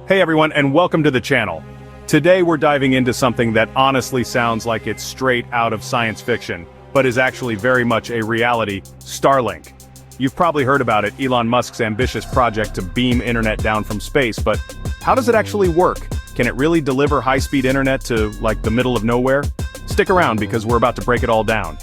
Hey everyone, and welcome to the channel. Today we're diving into something that honestly sounds like it's straight out of science fiction, but is actually very much a reality: Starlink. You've probably heard about it, Elon Musk's ambitious project to beam internet down from space, but how does it actually work? Can it really deliver high-speed internet to, like, the middle of nowhere? Stick around because we're about to break it all down.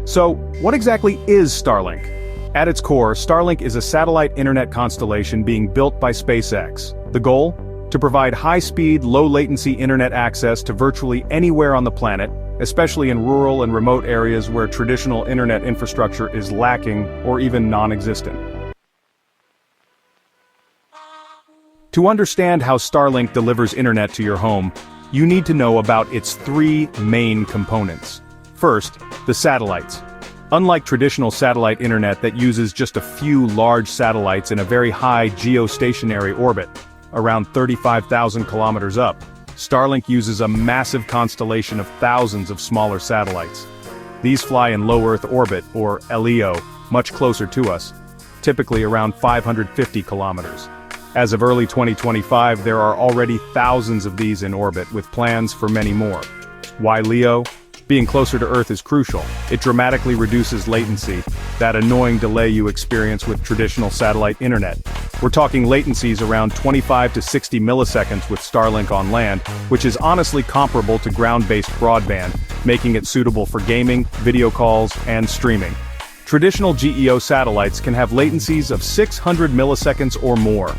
So, what exactly is Starlink? At its core, Starlink is a satellite internet constellation being built by SpaceX. The goal? To provide high-speed, low-latency internet access to virtually anywhere on the planet, especially in rural and remote areas where traditional internet infrastructure is lacking or even non-existent. To understand how Starlink delivers internet to your home, you need to know about its three main components. First, the satellites. Unlike traditional satellite internet that uses just a few large satellites in a very high geostationary orbit, around 35,000 kilometers up, Starlink uses a massive constellation of thousands of smaller satellites. These fly in low Earth orbit, or LEO, much closer to us, typically around 550 kilometers. As of early 2025, there are already thousands of these in orbit, with plans for many more. Why LEO? Being closer to Earth is crucial. It dramatically reduces latency, that annoying delay you experience with traditional satellite internet. We're talking latencies around 25 to 60 milliseconds with Starlink on land, which is honestly comparable to ground-based broadband, making it suitable for gaming, video calls, and streaming. Traditional GEO satellites can have latencies of 600 milliseconds or more.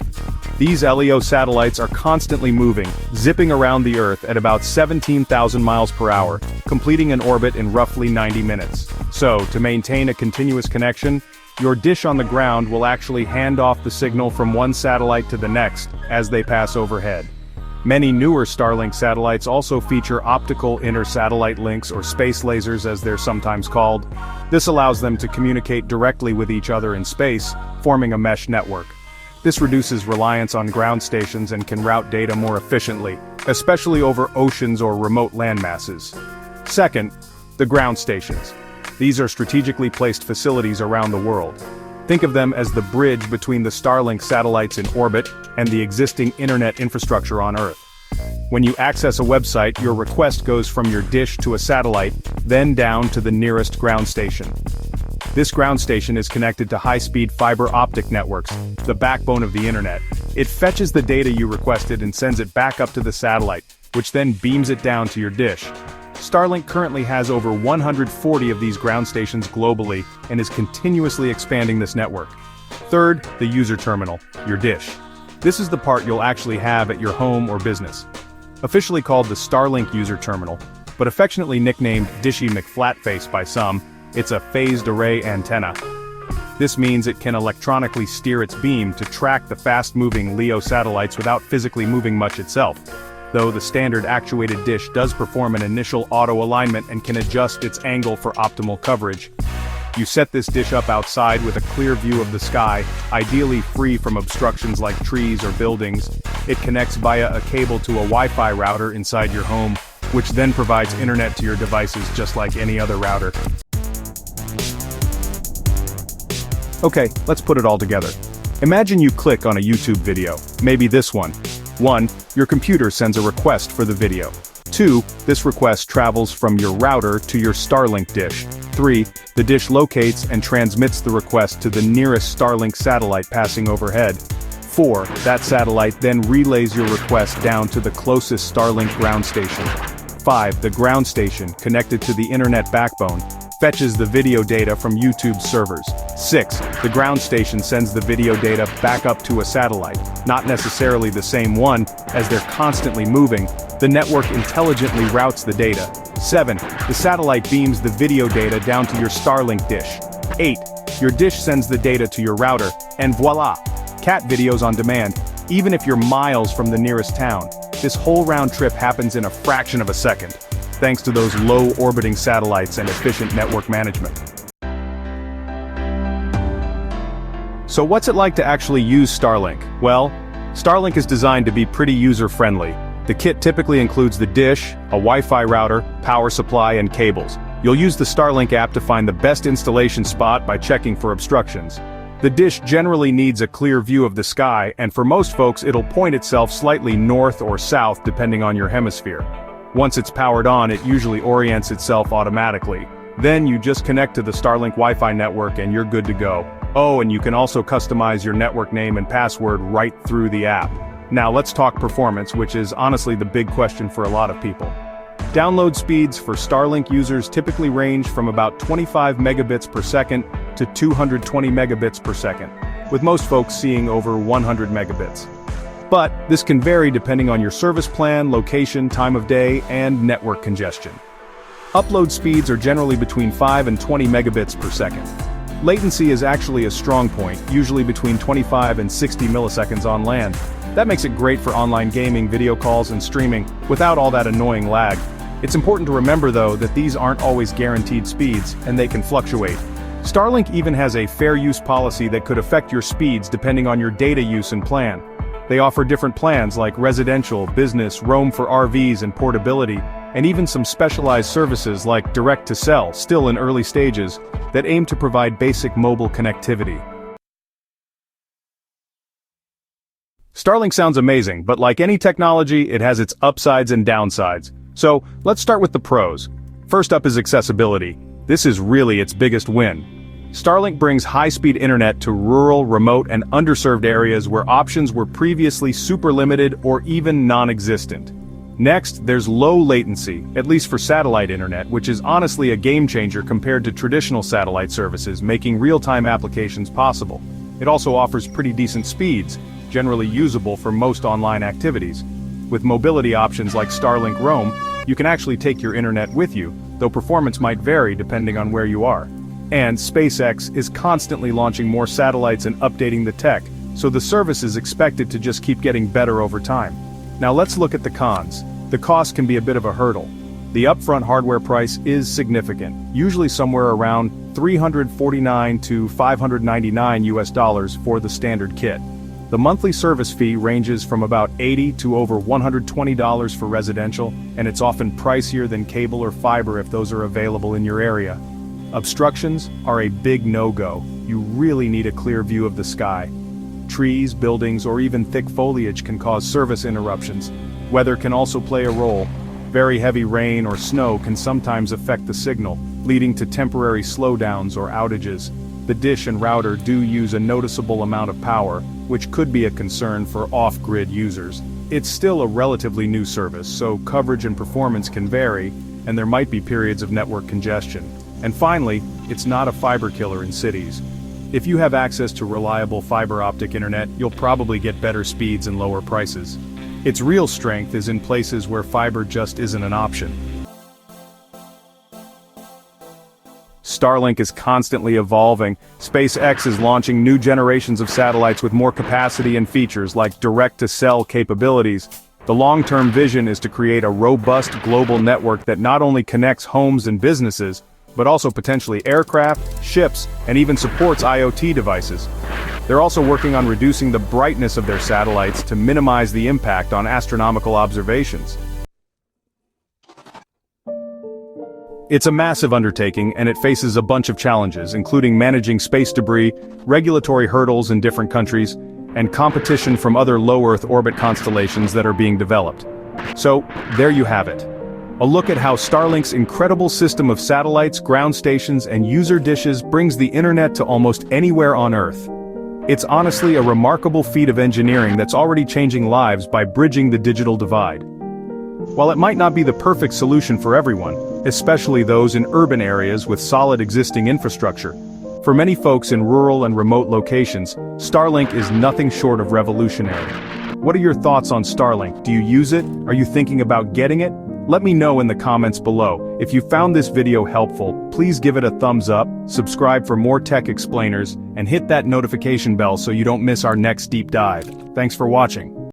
These LEO satellites are constantly moving, zipping around the Earth at about 17,000 miles per hour, completing an orbit in roughly 90 minutes. So, to maintain a continuous connection, your dish on the ground will actually hand off the signal from one satellite to the next as they pass overhead. Many newer Starlink satellites also feature optical inter-satellite links, or space lasers as they're sometimes called. This allows them to communicate directly with each other in space, forming a mesh network. This reduces reliance on ground stations and can route data more efficiently, especially over oceans or remote landmasses. Second, the ground stations. These are strategically placed facilities around the world. Think of them as the bridge between the Starlink satellites in orbit and the existing internet infrastructure on Earth. When you access a website, your request goes from your dish to a satellite, then down to the nearest ground station. This ground station is connected to high-speed fiber optic networks, the backbone of the internet. It fetches the data you requested and sends it back up to the satellite, which then beams it down to your dish. Starlink currently has over 140 of these ground stations globally and is continuously expanding this network. Third, the user terminal, your dish. This is the part you'll actually have at your home or business. Officially called the Starlink user terminal, but affectionately nicknamed Dishy McFlatface by some, it's a phased array antenna. This means it can electronically steer its beam to track the fast-moving LEO satellites without physically moving much itself. Though the standard actuated dish does perform an initial auto-alignment and can adjust its angle for optimal coverage. You set this dish up outside with a clear view of the sky, ideally free from obstructions like trees or buildings. It connects via a cable to a Wi-Fi router inside your home, which then provides internet to your devices just like any other router. Okay, let's put it all together. Imagine you click on a YouTube video, maybe this one. 1. Your computer sends a request for the video. 2. This request travels from your router to your Starlink dish. 3. The dish locates and transmits the request to the nearest Starlink satellite passing overhead. 4. That satellite then relays your request down to the closest Starlink ground station. 5. The ground station, connected to the internet backbone, fetches the video data from YouTube's servers. 6. The ground station sends the video data back up to a satellite, not necessarily the same one, as they're constantly moving. The network intelligently routes the data. 7. The satellite beams the video data down to your Starlink dish. 8. Your dish sends the data to your router, and voila! Cat videos on demand, even if you're miles from the nearest town. This whole round trip happens in a fraction of a second, thanks to those low-orbiting satellites and efficient network management. So what's it like to actually use Starlink? Well, Starlink is designed to be pretty user-friendly. The kit typically includes the dish, a Wi-Fi router, power supply, and cables. You'll use the Starlink app to find the best installation spot by checking for obstructions. The dish generally needs a clear view of the sky, and for most folks it'll point itself slightly north or south depending on your hemisphere. Once it's powered on, it usually orients itself automatically. Then you just connect to the Starlink Wi-Fi network and you're good to go. Oh, and you can also customize your network name and password right through the app. Now let's talk performance, which is honestly the big question for a lot of people. Download speeds for Starlink users typically range from about 25 megabits per second to 220 megabits per second, with most folks seeing over 100 megabits. But this can vary depending on your service plan, location, time of day, and network congestion. Upload speeds are generally between 5 and 20 megabits per second. Latency is actually a strong point, usually between 25 and 60 milliseconds on land. That makes it great for online gaming, video calls, and streaming, without all that annoying lag. It's important to remember though that these aren't always guaranteed speeds, and they can fluctuate. Starlink even has a fair use policy that could affect your speeds depending on your data use and plan. They offer different plans like residential, business, roam for RVs and portability, and even some specialized services like direct-to-cell, still in early stages, that aim to provide basic mobile connectivity. Starlink sounds amazing, but like any technology, it has its upsides and downsides. So, let's start with the pros. First up is accessibility. This is really its biggest win. Starlink brings high-speed internet to rural, remote, and underserved areas where options were previously super limited or even non-existent. Next, there's low latency, at least for satellite internet, which is honestly a game-changer compared to traditional satellite services, making real-time applications possible. It also offers pretty decent speeds, generally usable for most online activities. With mobility options like Starlink Roam, you can actually take your internet with you, though performance might vary depending on where you are. And SpaceX is constantly launching more satellites and updating the tech, so the service is expected to just keep getting better over time. Now let's look at the cons. The cost can be a bit of a hurdle. The upfront hardware price is significant, usually somewhere around $349 to $599 for the standard kit. The monthly service fee ranges from about $80 to over $120 for residential, and it's often pricier than cable or fiber if those are available in your area. Obstructions are a big no-go. You really need a clear view of the sky. Trees, buildings, or even thick foliage can cause service interruptions. Weather can also play a role. Very heavy rain or snow can sometimes affect the signal, leading to temporary slowdowns or outages. The dish and router do use a noticeable amount of power, which could be a concern for off-grid users. It's still a relatively new service, so coverage and performance can vary, and there might be periods of network congestion. And finally, it's not a fiber killer in cities. If you have access to reliable fiber optic internet, you'll probably get better speeds and lower prices. Its real strength is in places where fiber just isn't an option. Starlink is constantly evolving. SpaceX is launching new generations of satellites with more capacity and features like direct-to-cell capabilities. The long-term vision is to create a robust global network that not only connects homes and businesses, but also potentially aircraft, ships, and even supports IoT devices. They're also working on reducing the brightness of their satellites to minimize the impact on astronomical observations. It's a massive undertaking, and it faces a bunch of challenges, including managing space debris, regulatory hurdles in different countries, and competition from other low Earth orbit constellations that are being developed. So, there you have it. A look at how Starlink's incredible system of satellites, ground stations, and user dishes brings the internet to almost anywhere on Earth. It's honestly a remarkable feat of engineering that's already changing lives by bridging the digital divide. While it might not be the perfect solution for everyone, especially those in urban areas with solid existing infrastructure, for many folks in rural and remote locations, Starlink is nothing short of revolutionary. What are your thoughts on Starlink? Do you use it? Are you thinking about getting it? Let me know in the comments below. If you found this video helpful, please give it a thumbs up, subscribe for more tech explainers, and hit that notification bell so you don't miss our next deep dive. Thanks for watching.